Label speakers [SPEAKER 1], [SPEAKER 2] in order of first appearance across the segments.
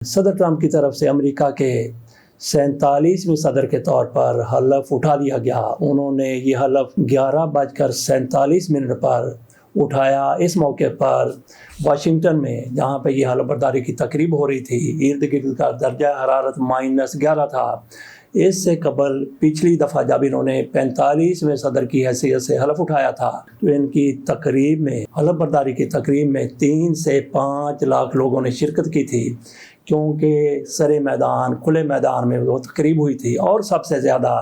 [SPEAKER 1] صدر ٹرمپ کی طرف سے امریکہ کے 47ویں صدر کے طور پر حلف اٹھا لیا گیا۔ انہوں نے یہ حلف 11:47 پر اٹھایا۔ اس موقع پر واشنگٹن میں جہاں پہ یہ حلف برداری کی تقریب ہو رہی تھی، ارد گرد کا درجہ حرارت -11 تھا۔ اس سے قبل پچھلی دفعہ جب انہوں نے 45ویں صدر کی حیثیت سے حلف اٹھایا تھا تو ان کی تقریب میں، حلف برداری کی تقریب میں 3 سے 5 لاکھ لوگوں نے شرکت کی تھی، کیونکہ سرے میدان، کھلے میدان میں وہ تقریب ہوئی تھی، اور سب سے زیادہ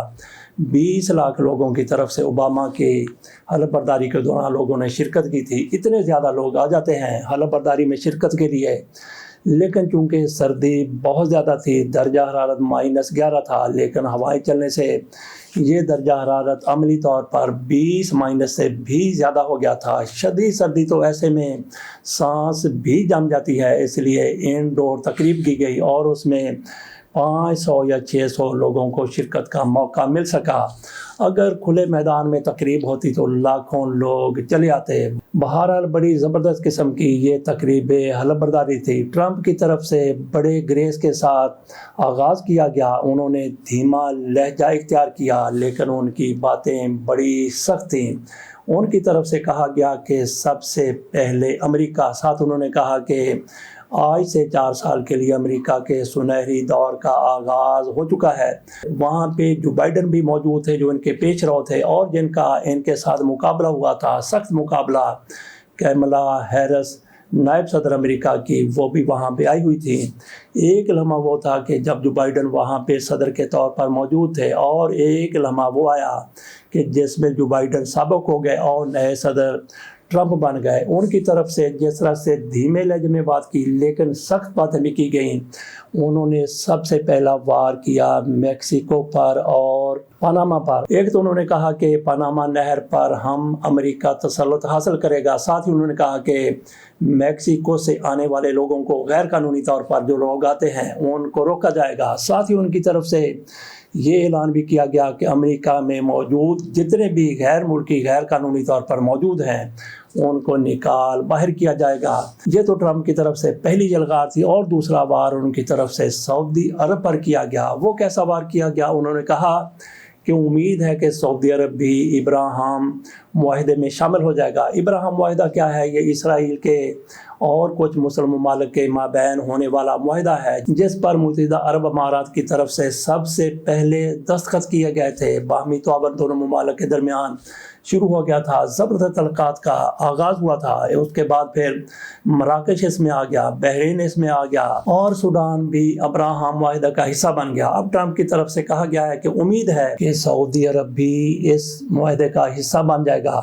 [SPEAKER 1] 20 لاکھ لوگوں کی طرف سے اوباما کی حلف برداری کے دوران لوگوں نے شرکت کی تھی۔ اتنے زیادہ لوگ آ جاتے ہیں حلف برداری میں شرکت کے لیے، لیکن چونکہ سردی بہت زیادہ تھی، درجہ حرارت -11 تھا، لیکن ہوائیں چلنے سے یہ درجہ حرارت عملی طور پر 20 سے بھی زیادہ ہو گیا تھا۔ شدید سردی تو ایسے میں سانس بھی جم جاتی ہے، اس لیے انڈور تقریب کی گئی اور اس میں 500 یا 600 لوگوں کو شرکت کا موقع مل سکا۔ اگر کھلے میدان میں تقریب ہوتی تو لاکھوں لوگ چلے آتے۔ بہرحال بڑی زبردست قسم کی یہ تقریب حلف برداری تھی۔ ٹرمپ کی طرف سے بڑے گریز کے ساتھ آغاز کیا گیا۔ انہوں نے دھیما لہجہ اختیار کیا، لیکن ان کی باتیں بڑی سخت تھیں۔ ان کی طرف سے کہا گیا کہ سب سے پہلے امریکہ، ساتھ انہوں نے کہا کہ آج سے 4 سال کے لیے امریکہ کے سنہری دور کا آغاز ہو چکا ہے۔ وہاں پہ جو بائیڈن بھی موجود تھے، جو ان کے پیش رو تھے اور جن کا ان کے ساتھ مقابلہ ہوا تھا، سخت مقابلہ، کیملا ہیرس نائب صدر امریکہ کی، وہ بھی وہاں پہ آئی ہوئی تھی۔ ایک لمحہ وہ تھا کہ جب جو بائیڈن وہاں پہ صدر کے طور پر موجود تھے، اور ایک لمحہ وہ آیا کہ جس میں جو بائیڈن سابق ہو گئے اور نئے صدر ٹرمپ بن گئے۔ ان کی طرف سے جس طرح سے دھیمے لہجے میں بات کی، لیکن سخت باتیں بھی کی گئیں۔ انہوں نے سب سے پہلا وار کیا میکسیکو پر اور پاناما پر۔ ایک تو انہوں نے کہا کہ پاناما نہر پر ہم امریکہ تسلط حاصل کرے گا۔ ساتھ ہی انہوں نے کہا کہ میکسیکو سے آنے والے لوگوں کو، غیر قانونی طور پر جو لوگ آتے ہیں، ان کو روکا جائے گا۔ ساتھ ہی ان کی طرف سے یہ اعلان بھی کیا گیا کہ امریکہ میں موجود جتنے بھی غیر ملکی، غیر قانونی طور پر موجود ہیں، ان کو نکال باہر کیا جائے گا۔ یہ تو ٹرمپ کی طرف سے پہلی یلغار تھی، اور دوسرا وار ان کی طرف سے سعودی عرب پر کیا گیا۔ وہ کیسا وار کیا گیا؟ انہوں نے کہا کہ امید ہے کہ سعودی عرب بھی ابراہیم معاہدے میں شامل ہو جائے گا۔ ابراہیم معاہدہ کیا ہے؟ یہ اسرائیل کے اور کچھ مسلم ممالک کے مابین ہونے والا معاہدہ ہے، جس پر متحدہ عرب امارات کی طرف سے سب سے پہلے دستخط کیے گئے تھے۔ باہمی تعاون دونوں ممالک کے درمیان شروع ہو گیا تھا، زبردست تعلقات کا آغاز ہوا تھا۔ اس کے بعد پھر مراکش اس میں آ گیا، بحرین اس میں آ گیا، اور سوڈان بھی ابراہیم معاہدہ کا حصہ بن گیا۔ اب ٹرمپ کی طرف سے کہا گیا ہے کہ امید ہے کہ سعودی عرب بھی اس معاہدے کا حصہ بن جائے گا۔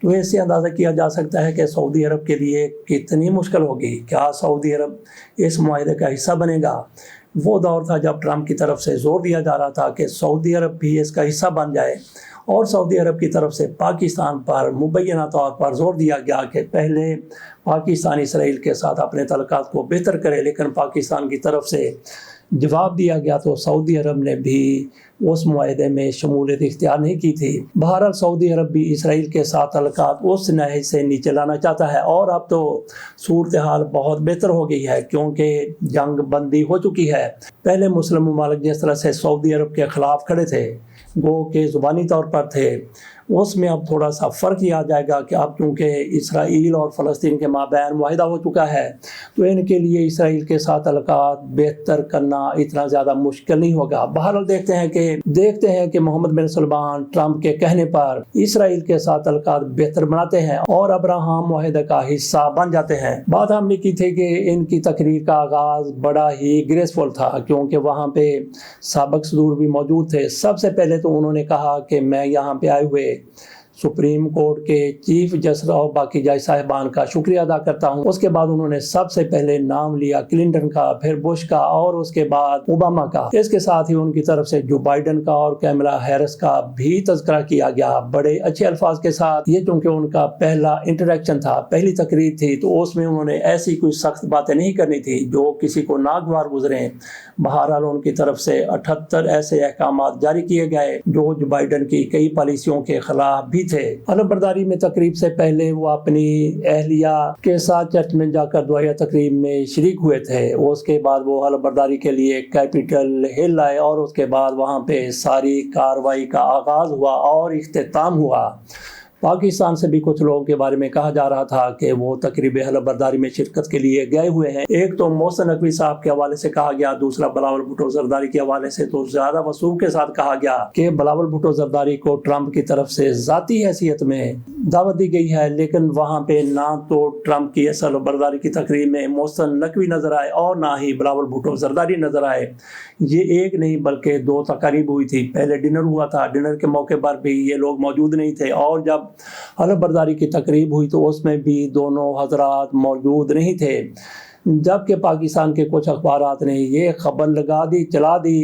[SPEAKER 1] تو اس سے اندازہ کیا جا سکتا ہے کہ سعودی عرب کے لیے کتنی مشکل ہوگی۔ کیا سعودی عرب اس معاہدے کا حصہ بنے گا؟ وہ دور تھا جب ٹرمپ کی طرف سے زور دیا جا رہا تھا کہ سعودی عرب بھی اس کا حصہ بن جائے، اور سعودی عرب کی طرف سے پاکستان پر مبینہ طور پر زور دیا گیا کہ پہلے پاکستان اسرائیل کے ساتھ اپنے تعلقات کو بہتر کرے، لیکن پاکستان کی طرف سے جواب دیا گیا تو سعودی عرب نے بھی اس معاہدے میں شمولیت اختیار نہیں کی تھی۔ بہرحال سعودی عرب بھی اسرائیل کے ساتھ تعلقات اس نہج سے نیچے لانا چاہتا ہے، اور اب تو صورتحال بہت بہتر ہو گئی ہے، کیونکہ جنگ بندی ہو چکی ہے۔ پہلے مسلم ممالک جس طرح سے سعودی عرب کے خلاف کھڑے تھے، گو کہ زبانی طور پر تھے، اس میں اب تھوڑا سا فرق یہ آ جائے گا کہ اب چونکہ اسرائیل اور فلسطین کے مابین معاہدہ ہو چکا ہے، تو ان کے لیے اسرائیل کے ساتھ تعلقات بہتر کرنا اتنا زیادہ مشکل نہیں ہوگا۔ بہرحال دیکھتے ہیں کہ محمد بن سلمان ٹرمپ کے کہنے پر اسرائیل کے ساتھ تعلقات بہتر بناتے ہیں اور ابراہیم معاہدے کا حصہ بن جاتے ہیں۔ بات ہم نے کی تھی کہ ان کی تقریر کا آغاز بڑا ہی گریسفل تھا، کیونکہ وہاں پہ سابق صدور بھی موجود تھے۔ سب سے پہلے تو انہوں نے کہا کہ میں یہاں پہ آئے ہوئے سپریم کورٹ کے چیف جسٹس اور باقی جج صاحبان کا شکریہ ادا کرتا ہوں۔ اس کے بعد انہوں نے سب سے پہلے نام لیا کلنٹن کا، پھر بش کا، اور اس کے بعد اوباما کا۔ اس کے ساتھ ہی ان کی طرف سے جو بائیڈن کا اور کیملا ہیرس کا بھی تذکرہ کیا گیا، بڑے اچھے الفاظ کے ساتھ۔ یہ چونکہ ان کا پہلا انٹریکشن تھا، پہلی تقریر تھی، تو اس میں انہوں نے ایسی کوئی سخت باتیں نہیں کرنی تھی جو کسی کو ناگوار گزریں۔ بہرحال ان کی طرف سے 78 ایسے احکامات جاری کیے گئے جو بائیڈن کی کئی پالیسیوں کے خلاف بھی تھے۔ حلف برداری میں تقریب سے پہلے وہ اپنی اہلیہ کے ساتھ چرچ میں جا کر دعائیہ تقریب میں شریک ہوئے تھے۔ اس کے بعد وہ حلف برداری کے لیے کیپٹل ہل آئے اور اس کے بعد وہاں پہ ساری کارروائی کا آغاز ہوا اور اختتام ہوا۔ پاکستان سے بھی کچھ لوگوں کے بارے میں کہا جا رہا تھا کہ وہ تقریب حلف برداری میں شرکت کے لیے گئے ہوئے ہیں۔ ایک تو محسن نقوی صاحب کے حوالے سے کہا گیا، دوسرا بلاول بھٹو زرداری کے حوالے سے تو زیادہ وثوق کے ساتھ کہا گیا کہ بلاول بھٹو زرداری کو ٹرمپ کی طرف سے ذاتی حیثیت میں دعوت دی گئی ہے، لیکن وہاں پہ نہ تو ٹرمپ کی اس حلف برداری کی تقریب میں محسن نقوی نظر آئے اور نہ ہی بلاول بھٹو زرداری نظر آئے۔ یہ ایک نہیں بلکہ دو تقاریب ہوئی تھی۔ پہلے ڈنر ہوا تھا، ڈنر کے موقع پر بھی یہ لوگ موجود نہیں تھے، اور جب حلف برداری کی تقریب ہوئی تو اس میں بھی دونوں حضرات موجود نہیں تھے، جبکہ پاکستان کے کچھ اخبارات نے یہ خبر چلا دی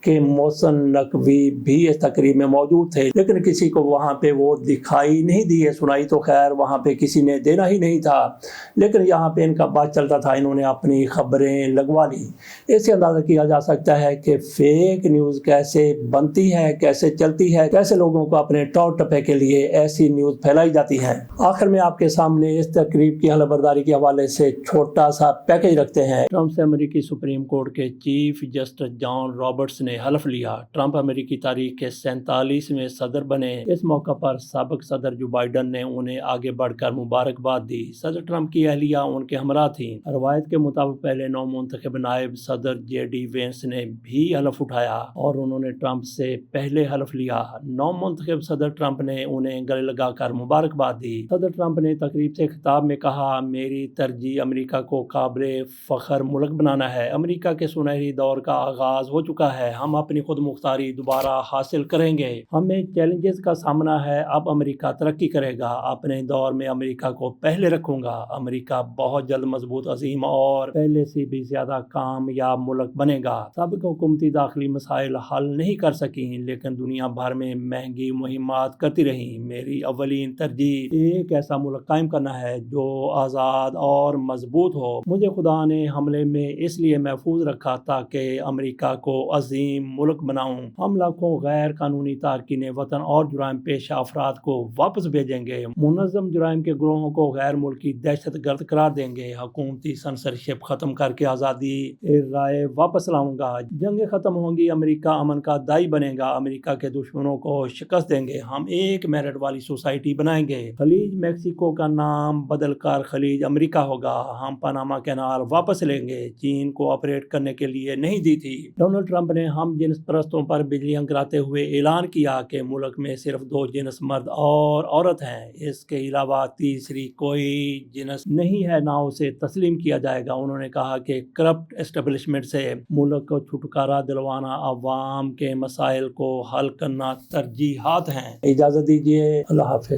[SPEAKER 1] کہ محسن نقوی بھی اس تقریب میں موجود تھے، لیکن کسی کو وہاں پہ وہ دکھائی نہیں دیے۔ سنائی تو خیر وہاں پہ کسی نے دینا ہی نہیں تھا، لیکن یہاں پہ ان کا بات چلتا تھا، انہوں نے اپنی خبریں لگوا لی۔ اس سے اندازہ کیا جا سکتا ہے کہ فیک نیوز کیسے بنتی ہے، کیسے چلتی ہے، کیسے لوگوں کو اپنے ٹور ٹپے کے لیے ایسی نیوز پھیلائی جاتی ہیں۔ آخر میں آپ کے سامنے اس تقریب کی حلف برداری کے حوالے سے چھوٹا سا پیکج رکھتے ہیں۔ ٹرمپ سے امریکی سپریم کورٹ کے چیف جسٹس جان رابرٹس نے حلف لیا۔ ٹرمپ امریکی تاریخ کے 47ویں صدر بنے۔ اس موقع پر سابق صدر جو بائیڈن نے انہیں آگے بڑھ کر مبارکباد دی۔ صدر ٹرمپ کی اہلیہ ان کے ہمراہ تھیں۔ روایت کے مطابق پہلے نو منتخب نائب صدر جے ڈی وینس نے بھی حلف اٹھایا اور انہوں نے ٹرمپ سے پہلے حلف لیا۔ نو منتخب صدر ٹرمپ نے انہیں گلے لگا کر مبارکباد دی۔ صدر ٹرمپ نے تقریب سے خطاب میں کہا، میری ترجیح امریکہ کو قابل فخر ملک بنانا ہے۔ امریکہ کے سنہری دور کا آغاز ہو چکا ہے۔ ہم اپنی خود مختاری دوبارہ حاصل کریں گے۔ ہمیں چیلنجز کا سامنا ہے، اب امریکہ ترقی کرے گا۔ اپنے دور میں امریکہ کو پہلے رکھوں گا۔ امریکہ بہت جلد مضبوط، عظیم اور پہلے سے بھی زیادہ کامیاب ملک بنے گا۔ سابق حکومتی داخلی مسائل حل نہیں کر سکیں، لیکن دنیا بھر میں مہنگی مہمات کرتی رہیں۔ میری اولین ترجیح ایک ایسا ملک قائم کرنا ہے جو آزاد اور مضبوط ہو۔ مجھے خدا نے حملے میں اس لیے محفوظ رکھا تاکہ امریکہ کو عظیم ملک بناؤں۔ ہم لاکھوں غیر قانونی تارکین وطن اور جرائم پیشہ افراد کو واپس بھیجیں گے۔ منظم جرائم کے گروہوں کو غیر ملکی دہشت گرد قرار دیں گے۔ حکومتی سنسرشپ ختم کر کے آزادی رائے واپس لاؤں گا۔ جنگیں ختم ہوں گی، امریکہ امن کا دائی بنے گا۔ امریکہ کے دشمنوں کو شکست دیں گے۔ ہم ایک میرٹ والی سوسائٹی بنائیں گے۔ خلیج میکسیکو کا نام بدل کر خلیج امریکہ ہوگا۔ ہم پاناما کینال واپس لیں گے۔ چین کو آپریٹ کرنے کے لیے نہیں دی تھی۔ ڈونلڈ ٹرمپ نے ہم جنس پرستوں پر بجلیاں گراتے ہوئے اعلان کیا کہ ملک میں صرف 2 جنس مرد اور عورت ہیں۔ اس کے علاوہ تیسری کوئی جنس نہیں ہے، نہ اسے تسلیم کیا جائے گا۔ انہوں نے کہا کہ کرپٹ اسٹیبلشمنٹ سے ملک کو چھٹکارا دلوانا، عوام کے مسائل کو حل کرنا ترجیحات ہیں۔ اجازت دیجیے، اللہ حافظ۔